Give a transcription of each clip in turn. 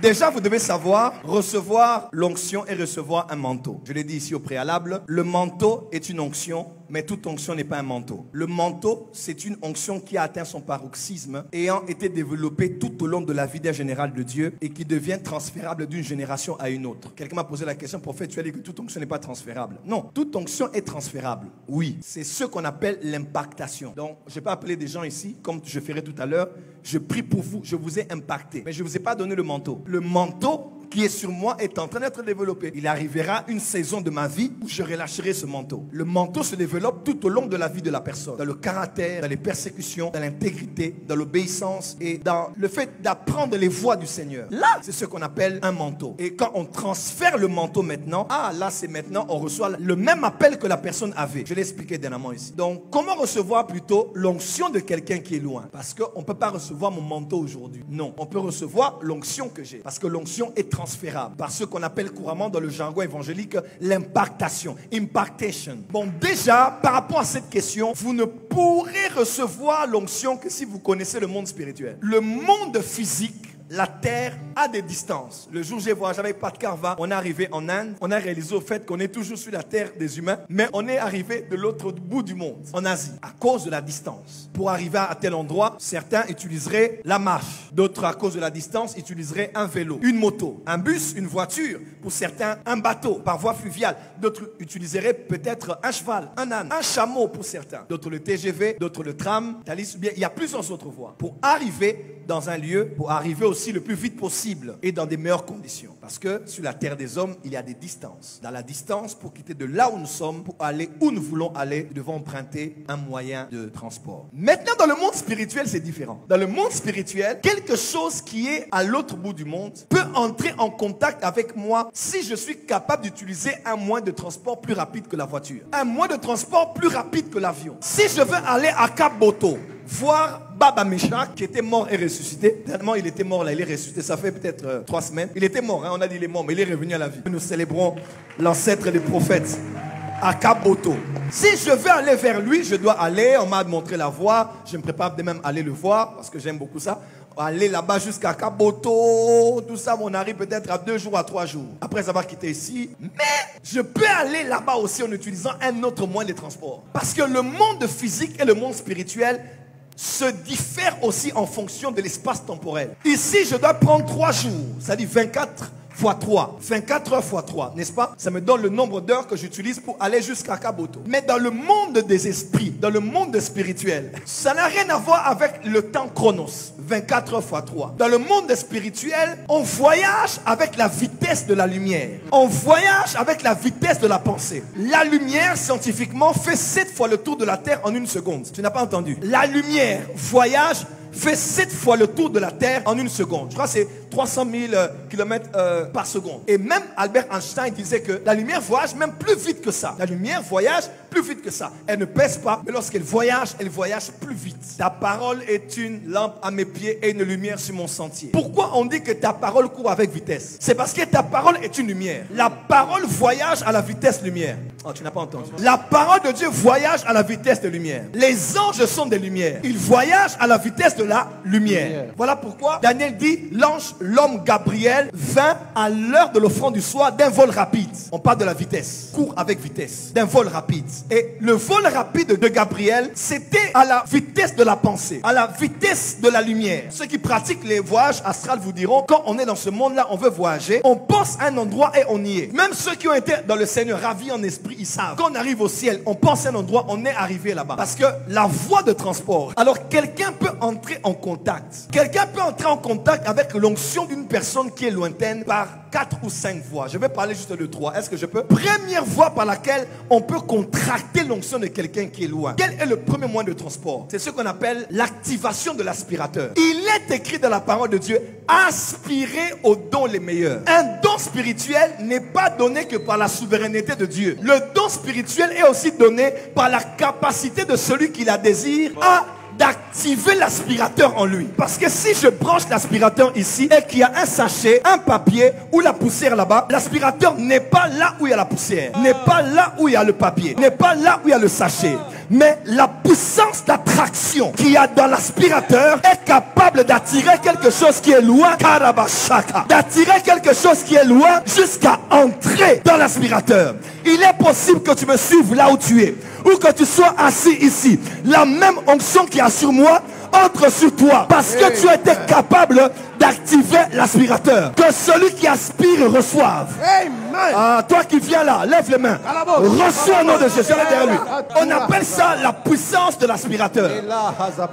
Déjà, vous devez savoir recevoir l'onction et recevoir un manteau. Je l'ai dit ici au préalable, le manteau est une onction, mais toute onction n'est pas un manteau. Le manteau, c'est une onction qui a atteint son paroxysme, ayant été développée tout au long de la vie d'un général de Dieu et qui devient transférable d'une génération à une autre. Quelqu'un m'a posé la question, prophète, tu as dit que toute onction n'est pas transférable. Non, toute onction est transférable. Oui, c'est ce qu'on appelle l'impactation. Donc, je vais pas appeler des gens ici, comme je ferai tout à l'heure. Je prie pour vous, je vous ai impacté, mais je ne vous ai pas donné le manteau. Le manteau qui est sur moi est en train d'être développé. Il arrivera une saison de ma vie où je relâcherai ce manteau. Le manteau se développe tout au long de la vie de la personne. Dans le caractère, dans les persécutions, dans l'intégrité, dans l'obéissance et dans le fait d'apprendre les voies du Seigneur. Là, c'est ce qu'on appelle un manteau. Et quand on transfère le manteau maintenant, là c'est maintenant, on reçoit le même appel que la personne avait. Je l'ai expliqué dernièrement ici. Donc, comment recevoir plutôt l'onction de quelqu'un qui est loin? Parce qu'on ne peut pas recevoir mon manteau aujourd'hui. Non, on peut recevoir l'onction que j'ai. Parce que l'onction est transférable par ce qu'on appelle couramment dans le jargon évangélique l'impactation, impactation. Bon, déjà, par rapport à cette question, vous ne pourrez recevoir l'onction que si vous connaissez le monde spirituel. Le monde physique, la terre a des distances. Le jour où j'ai voyagé avec Pat Carva, on est arrivé en Inde. On a réalisé au fait qu'on est toujours sur la terre des humains, mais on est arrivé de l'autre bout du monde, en Asie, à cause de la distance. Pour arriver à tel endroit, certains utiliseraient la marche. D'autres, à cause de la distance, utiliseraient un vélo, une moto, un bus, une voiture. Pour certains, un bateau par voie fluviale. D'autres utiliseraient peut-être un cheval, un âne, un chameau pour certains. D'autres le TGV, d'autres le tram. Il y a plusieurs autres voies. Pour arriver dans un lieu, pour arriver aussi le plus vite possible et dans des meilleures conditions. Parce que sur la terre des hommes, il y a des distances. Dans la distance, pour quitter de là où nous sommes, pour aller où nous voulons aller, nous devons emprunter un moyen de transport. Maintenant, dans le monde spirituel, c'est différent. Dans le monde spirituel, quelque chose qui est à l'autre bout du monde peut entrer en contact avec moi si je suis capable d'utiliser un moyen de transport plus rapide que la voiture. Un moyen de transport plus rapide que l'avion. Si je veux aller à Cap-Boto, voir Baba Meshach qui était mort et ressuscité. Tellement il était mort là, il est ressuscité. Ça fait peut-être 3 semaines. Il était mort, on a dit il est mort, mais il est revenu à la vie. Nous célébrons l'ancêtre des prophètes à Cap-Boto. Si je veux aller vers lui, je dois aller. On m'a montré la voie. Je me prépare de même aller le voir parce que j'aime beaucoup ça. Aller là-bas jusqu'à Cap-Boto, tout ça, on arrive peut-être à 2 jours, à 3 jours. Après avoir quitté ici. Mais je peux aller là-bas aussi en utilisant un autre moyen de transport. Parce que le monde physique et le monde spirituel se diffèrent aussi en fonction de l'espace temporel. Ici, je dois prendre 3 jours, c'est-à-dire 24 fois 3, 24 heures fois 3, n'est-ce pas? Ça me donne le nombre d'heures que j'utilise pour aller jusqu'à Cap-Boto. Mais dans le monde des esprits, dans le monde spirituel, ça n'a rien à voir avec le temps chronos, 24 heures fois 3. Dans le monde spirituel, on voyage avec la vitesse de la lumière. On voyage avec la vitesse de la pensée. La lumière, scientifiquement, fait 7 fois le tour de la Terre en 1 seconde. Tu n'as pas entendu? La lumière voyage fait 7 fois le tour de la Terre en 1 seconde. Je crois que c'est 300 000 km par seconde. Et même Albert Einstein disait que la lumière voyage même plus vite que ça. La lumière voyage plus vite que ça. Elle ne pèse pas, mais lorsqu'elle voyage, elle voyage plus vite. Ta parole est une lampe à mes pieds et une lumière sur mon sentier. Pourquoi on dit que ta parole court avec vitesse? C'est parce que ta parole est une lumière. La parole voyage à la vitesse lumière. Oh, tu n'as pas entendu. La parole de Dieu voyage à la vitesse de lumière. Les anges sont des lumières. Ils voyagent à la vitesse de la lumière. Voilà pourquoi Daniel dit, l'homme Gabriel vint à l'heure de l'offrande du soir d'un vol rapide. On parle de la vitesse. Court avec vitesse. D'un vol rapide. Et le vol rapide de Gabriel, c'était à la vitesse de la pensée. À la vitesse de la lumière. Ceux qui pratiquent les voyages astrales vous diront, quand on est dans ce monde-là, on veut voyager, on pense à un endroit et on y est. Même ceux qui ont été dans le Seigneur, ravis en esprit, ils savent. Quand on arrive au ciel, on pense à un endroit, on est arrivé là-bas. Parce que la voie de transport, alors quelqu'un peut entrer en contact. Quelqu'un peut entrer en contact avec l'onction d'une personne qui est lointaine par 4 ou 5 voies. Je vais parler juste de 3. Est-ce que je peux? Première voie par laquelle on peut contracter l'onction de quelqu'un qui est loin. Quel est le premier moyen de transport? C'est ce qu'on appelle l'activation de l'aspirateur. Il est écrit dans la parole de Dieu, aspirez aux dons les meilleurs. Un don spirituel n'est pas donné que par la souveraineté de Dieu. Le don spirituel est aussi donné par la capacité de celui qui la désire à d'activer l'aspirateur en lui. Parce que si je branche l'aspirateur ici et qu'il y a un sachet, un papier ou la poussière là-bas, l'aspirateur n'est pas là où il y a la poussière, n'est pas là où il y a le papier, n'est pas là où il y a le sachet. Mais la puissance d'attraction qu'il y a dans l'aspirateur est capable d'attirer quelque chose qui est loin, Karabashaka, d'attirer quelque chose qui est loin jusqu'à entrer dans l'aspirateur. Il est possible que tu me suives là où tu es, ou que tu sois assis ici. La même onction qui a sur moi entre sur toi, parce que tu as été capable d'activer l'aspirateur. Que celui qui aspire reçoive. Toi qui viens là, lève les mains. Reçois au nom de Jésus. Derrière lui. On appelle ça la puissance de l'aspirateur.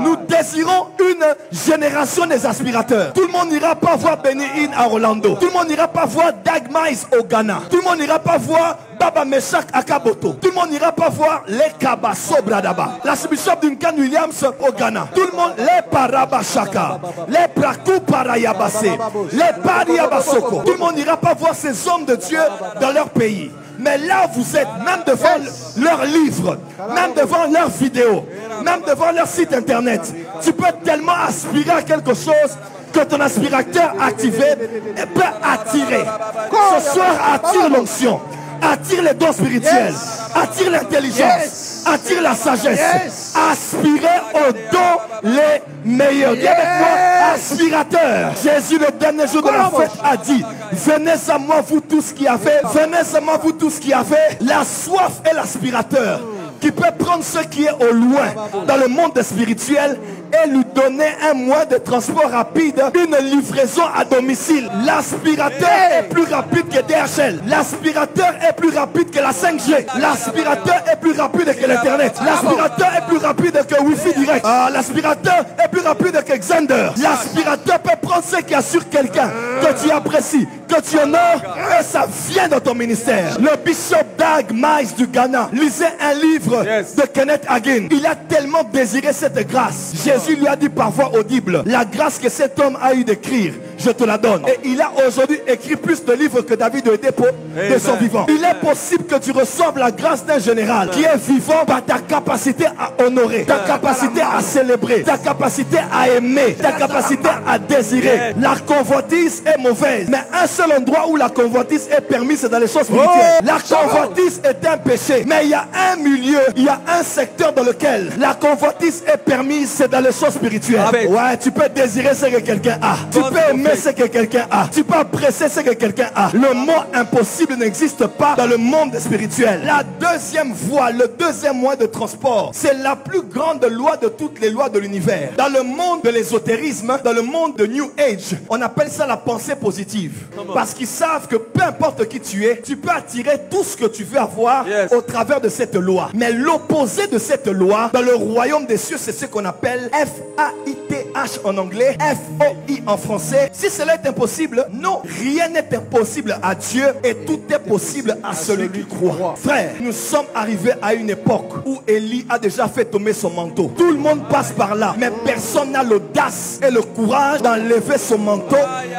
Nous désirons une génération des aspirateurs. Tout le monde n'ira pas voir Benny Hinn à Orlando. Tout le monde n'ira pas voir Dag Mize au Ghana. Tout le monde n'ira pas voir Baba Meshach à Kaboto. Tout le monde n'ira pas voir les Kabaso Bradaba. L'archbishop Duncan Williams au Ghana. Tout le monde, les Parabashaka, les Praku Parayabase, les Pariabasoko. Tout le monde n'ira pas voir ces hommes de Dieu dans leur pays. Mais là vous êtes, même devant leurs livres, même devant leurs vidéos, même devant leur site internet, tu peux tellement aspirer à quelque chose que ton aspirateur activé peut attirer. Ce soir, attire l'onction, attire les dons spirituels, attire l'intelligence, attire la sagesse, aspirez aux dons les meilleurs. Dis avec moi, aspirateur. Jésus le dernier jour de la fête a dit, venez à moi vous tous qui avez, venez à moi vous tous qui avez la soif et l'aspirateur, qui peut prendre ce qui est au loin dans le monde spirituel et lui donner un moyen de transport rapide, une livraison à domicile. L'aspirateur est plus rapide que DHL. L'aspirateur est plus rapide que la 5G. L'aspirateur est plus rapide que l'internet. L'aspirateur est plus rapide que Wi-Fi direct. L'aspirateur est plus rapide que Xander. L'aspirateur peut prendre ce qu'il y a sur quelqu'un que tu apprécies, que tu honores, et ça vient dans ton ministère. Le bishop Dag Mize du Ghana lisait un livre de Kenneth Hagin. Il a tellement désiré cette grâce. Jésus lui a dit par voix audible, la grâce que cet homme a eu d'écrire, je te la donne. Et il a aujourd'hui écrit plus de livres que David de dépôt de son vivant. Il est possible que tu reçoives la grâce d'un général qui est vivant par ta capacité à honorer, ta capacité à célébrer, ta capacité à aimer, ta capacité à désirer. La convoitise est mauvaise, mais un seul endroit où la convoitise est permise, c'est dans les choses spirituelles. La convoitise est un péché, mais il y a un milieu, il y a un secteur dans lequel la convoitise est permise, c'est dans les choses spirituelles. Ouais, tu peux désirer ce que quelqu'un a, tu peux aimer ce que quelqu'un a, tu peux apprécier ce que quelqu'un a. Le mot impossible n'existe pas dans le monde spirituel. La deuxième voie, le deuxième moyen de transport, c'est la plus grande loi de toutes les lois de l'univers. Dans le monde de l'ésotérisme, dans le monde de New Age, on appelle ça la pensée positive. Parce qu'ils savent que peu importe qui tu es, tu peux attirer tout ce que tu veux avoir au travers de cette loi. Mais l'opposé de cette loi, dans le royaume des cieux, c'est ce qu'on appelle F-A-I-T-H en anglais, F-O-I en français. Si cela est impossible, non, rien n'est impossible à Dieu et tout est possible à celui qui croit. Frère, nous sommes arrivés à une époque où Élie a déjà fait tomber son manteau. Tout le monde passe par là, mais personne n'a l'audace et le courage d'enlever son manteau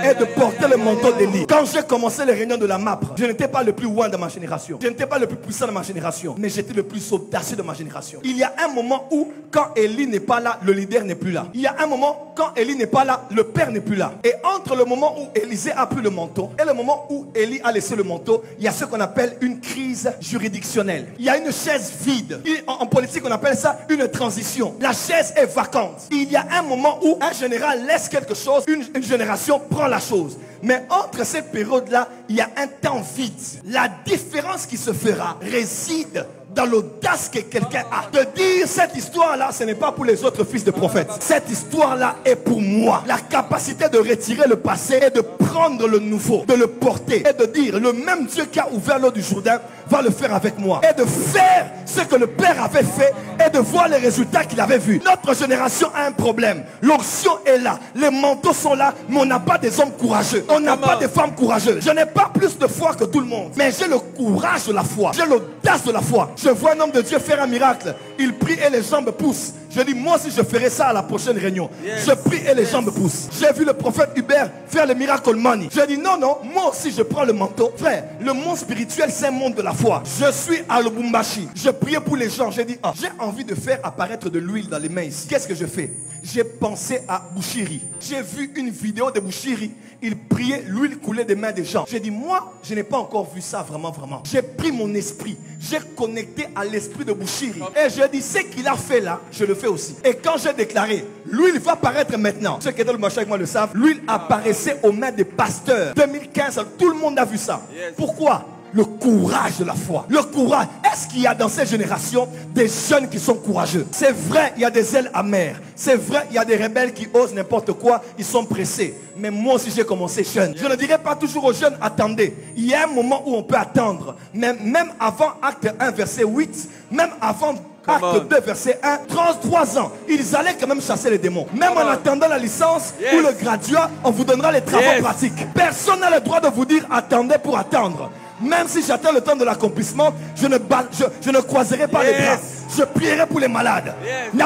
et de porter le manteau d'Élie. Quand j'ai commencé les réunions de la MAP, je n'étais pas le plus loin de ma génération. Je n'étais pas le plus puissant de ma génération, mais j'étais le plus audacieux de ma génération. Il y a un moment où, quand Élie n'est pas là, le leader n'est plus là. Il y a un moment, quand Élie n'est pas là, le père n'est plus là. Et entre le moment où Élisée a pris le manteau et le moment où Élie a laissé le manteau, il y a ce qu'on appelle une crise juridictionnelle. Il y a une chaise vide. En politique, on appelle ça une transition. La chaise est vacante. Il y a un moment où un général laisse quelque chose, une génération prend la chose. Mais entre cette période-là, il y a un temps vide. La différence qui se fera réside dans l'audace que quelqu'un a. De dire cette histoire-là, ce n'est pas pour les autres fils de prophètes. Cette histoire-là est pour moi. La capacité de retirer le passé et de prendre le nouveau, de le porter et de dire le même Dieu qui a ouvert l'eau du Jourdain va le faire avec moi. Et de faire ce que le Père avait fait et de voir les résultats qu'il avait vus. Notre génération a un problème. L'onction est là. Les manteaux sont là, mais on n'a pas des hommes courageux. On n'a pas des femmes courageuses. Je n'ai pas plus de foi que tout le monde, mais j'ai le courage de la foi. J'ai l'audace de la foi. Je vois un homme de Dieu faire un miracle. Il prie et les jambes poussent. Je dis, moi aussi je ferai ça à la prochaine réunion. Je prie et les gens me poussent. J'ai vu le prophète Hubert faire le miracle money. Je dis, non, non, moi aussi je prends le manteau. Frère, le monde spirituel, c'est un monde de la foi. Je suis à Lubumbashi. Je priais pour les gens. J'ai dit, ah, j'ai envie de faire apparaître de l'huile dans les mains ici. Qu'est-ce que je fais? J'ai pensé à Bouchiri. J'ai vu une vidéo de Bouchiri. Il priait, l'huile coulait des mains des gens. J'ai dit, moi, je n'ai pas encore vu ça vraiment. J'ai pris mon esprit. J'ai connecté à l'esprit de Bouchiri. Et je dis, ce qu'il a fait là, je le fais aussi. Et quand j'ai déclaré, l'huile va apparaître maintenant. Ceux qui étaient dans le marché avec moi le savent. L'huile apparaissait aux mains des pasteurs. 2015, tout le monde a vu ça. Pourquoi? Le courage de la foi. Le courage. Est-ce qu'il y a dans cette génération des jeunes qui sont courageux? C'est vrai, il y a des ailes amères. C'est vrai, il y a des rebelles qui osent n'importe quoi. Ils sont pressés. Mais moi aussi, j'ai commencé jeune. Je ne dirais pas toujours aux jeunes, attendez. Il y a un moment où on peut attendre. Mais même avant Acte 1, verset 8, même avant Acte 2, verset 1, 33 ans, ils allaient quand même chasser les démons. Même en attendant la licence ou le graduat, on vous donnera les travaux pratiques. Personne n'a le droit de vous dire attendez pour attendre. Même si j'attends le temps de l'accomplissement, je ne croiserai pas les bras. Je prierai pour les malades. Il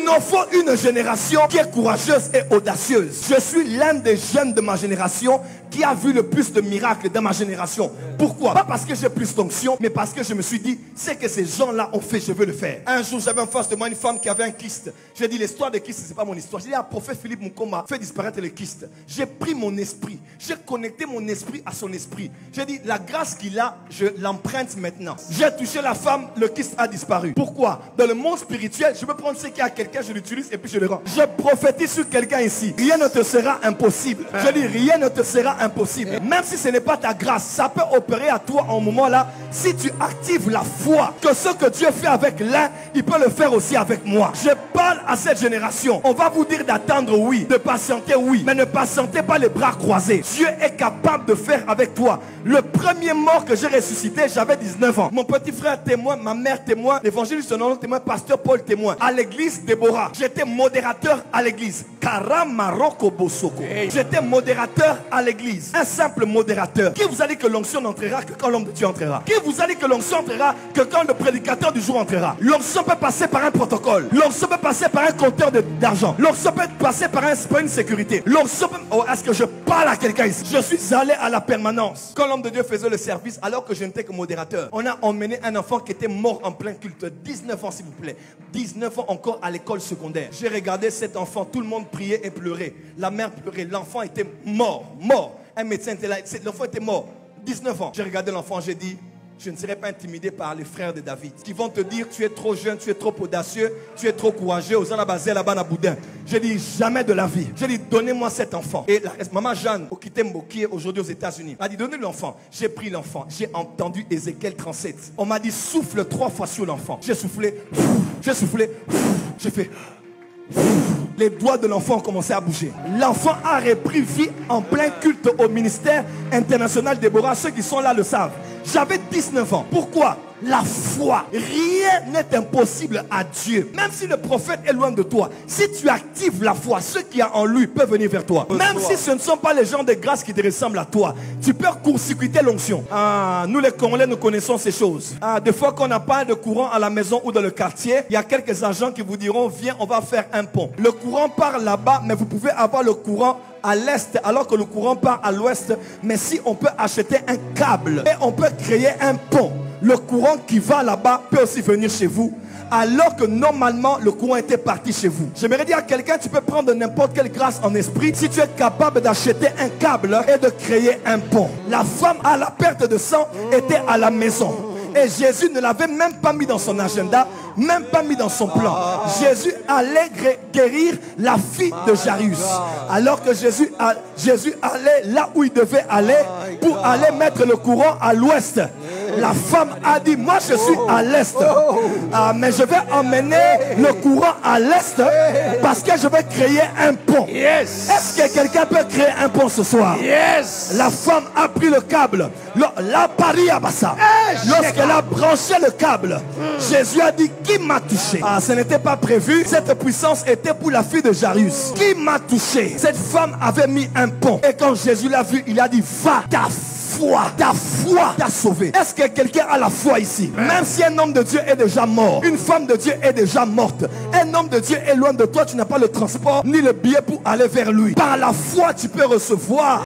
nous faut une génération qui est courageuse et audacieuse. Je suis l'un des jeunes de ma génération qui a vu le plus de miracles dans ma génération. Pourquoi? Pas parce que j'ai plus d'onction, mais parce que je me suis dit, c'est que ces gens-là ont fait, je veux le faire. Un jour, j'avais en face de moi une femme qui avait un kyste. J'ai dit, l'histoire de kyste, c'est pas mon histoire. J'ai dit, le prophète Philippe Mukoma fait disparaître le kyste. J'ai pris mon esprit. J'ai connecté mon esprit à son esprit. J'ai dit, la grâce qu'il a, je l'emprunte maintenant. J'ai touché la femme, le kyste a disparu. Pourquoi? Dans le monde spirituel, je peux prendre ce qu'il y a à quelqu'un, je l'utilise et puis je le rends. Je prophétise sur quelqu'un ici. Rien ne te sera impossible. Je dis, rien ne te sera impossible. Même si ce n'est pas ta grâce, ça peut opérer à toi en moment là. Si tu actives la foi, que ce que Dieu fait avec l'un, il peut le faire aussi avec moi. Je parle à cette génération. On va vous dire d'attendre, oui. De patienter, oui. Mais ne patientez pas les bras croisés. Dieu est capable de faire avec toi. Le premier mort que j'ai ressuscité, j'avais 19 ans. Mon petit frère témoin, ma mère témoin, l'évangéliste non témoin, pasteur Paul témoin. À l'église Déborah, j'étais modérateur à l'église. Karamaroko Bosoko. J'étais modérateur à l'église. Un simple modérateur. Qui vous a dit que l'onction n'entrera que quand l'homme de Dieu entrera? Qui vous a dit que l'onction entrera que quand le prédicateur du jour entrera? L'onction peut passer par un protocole. L'onction peut passer par un compteur d'argent. L'onction peut passer par une sécurité. L'onction peut... Oh, est-ce que je parle à quelqu'un ici? Je suis allé à la permanence. Quand l'homme de Dieu faisait le service, alors que je n'étais que modérateur, on a emmené un enfant qui était mort en plein culte. 19 ans s'il vous plaît. 19 ans encore à l'école secondaire. J'ai regardé cet enfant, tout le monde priait et pleurait. La mère pleurait, l'enfant était mort. Un médecin était là, l'enfant était mort. 19 ans. J'ai regardé l'enfant, j'ai dit, je ne serai pas intimidé par les frères de David qui vont te dire tu es trop jeune, tu es trop audacieux, tu es trop courageux. Aux basé là-bas à Boudin. J'ai dit jamais de la vie. J'ai dit donnez-moi cet enfant. Et maman Jeanne, qui est aujourd'hui aux États-Unis, a dit donnez l'enfant. J'ai pris l'enfant. J'ai entendu Ézéchiel 37. On m'a dit souffle 3 fois sur l'enfant. J'ai soufflé. J'ai soufflé. J'ai fait. Les doigts de l'enfant ont commencé à bouger. L'enfant a repris vie en plein culte au ministère international Déborah. Ceux qui sont là le savent. J'avais 19 ans. Pourquoi? La foi. Rien n'est impossible à Dieu. Même si le prophète est loin de toi, si tu actives la foi, ce qu'il y a en lui peut venir vers toi. Même si ce ne sont pas les gens de grâce qui te ressemblent à toi, tu peux court-circuiter l'onction. Nous les Congolais, nous connaissons ces choses. Des fois qu'on n'a pas de courant à la maison ou dans le quartier, il y a quelques agents qui vous diront viens, on va faire un pont. Le courant part là-bas, mais vous pouvez avoir le courant à l'est alors que le courant part à l'ouest. Mais si on peut acheter un câble et on peut créer un pont, le courant qui va là-bas peut aussi venir chez vous. Alors que normalement le courant était parti chez vous. J'aimerais dire à quelqu'un, tu peux prendre n'importe quelle grâce en esprit si tu es capable d'acheter un câble et de créer un pont. La femme à la perte de sang était à la maison. Et Jésus ne l'avait même pas mis dans son agenda, même pas mis dans son plan. Jésus allait guérir la fille de Jairus. Alors que Jésus allait là où il devait aller pour aller mettre le courant à l'ouest. La femme a dit, moi je suis à l'est, mais je vais emmener le courant à l'est parce que je vais créer un pont. Est-ce que quelqu'un peut créer un pont ce soir? La femme a pris le câble. La pari à Bassa. Lorsqu'elle a branché le câble, Jésus a dit, qui m'a touché? Ce n'était pas prévu. Cette puissance était pour la fille de Jairus. Qui m'a touché? Cette femme avait mis un pont. Et quand Jésus l'a vu, il a dit, va, ta foi t'a sauvé. Est-ce que quelqu'un a la foi ici? Même si un homme de Dieu est déjà mort, une femme de Dieu est déjà morte, un homme de Dieu est loin de toi, tu n'as pas le transport ni le billet pour aller vers lui. Par la foi, tu peux recevoir